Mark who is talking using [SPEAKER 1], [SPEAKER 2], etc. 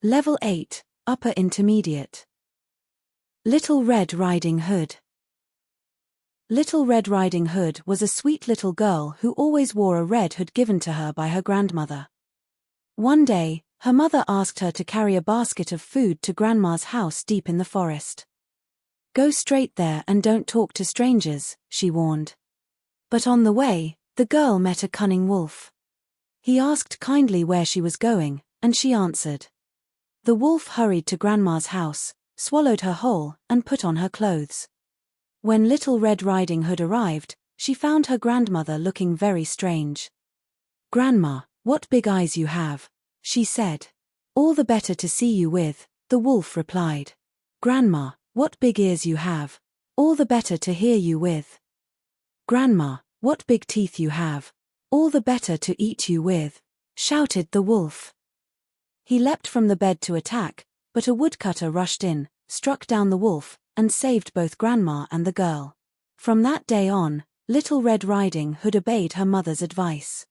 [SPEAKER 1] Level 8, Upper Intermediate. Little Red Riding Hood. Little Red Riding Hood was a sweet little girl who always wore a red hood given to her by her grandmother. One day, her mother asked her to carry a basket of food to Grandma's house deep in the forest. "Go straight there and don't talk to strangers," she warned. But on the way, the girl met a cunning wolf. He asked kindly where she was going, and she answered. The wolf hurried to Grandma's house, swallowed her whole, and put on her clothes. When Little Red Riding Hood arrived, she found her grandmother looking very strange. "Grandma, what big eyes you have," she said. "All the better to see you with," the wolf replied. "Grandma, what big ears you have. All the better to hear you with." "Grandma, what big teeth you have. All the better to eat you with," shouted the wolf. He leapt from the bed to attack, but a woodcutter rushed in, struck down the wolf, and saved both Grandma and the girl. From that day on, Little Red Riding Hood obeyed her mother's advice.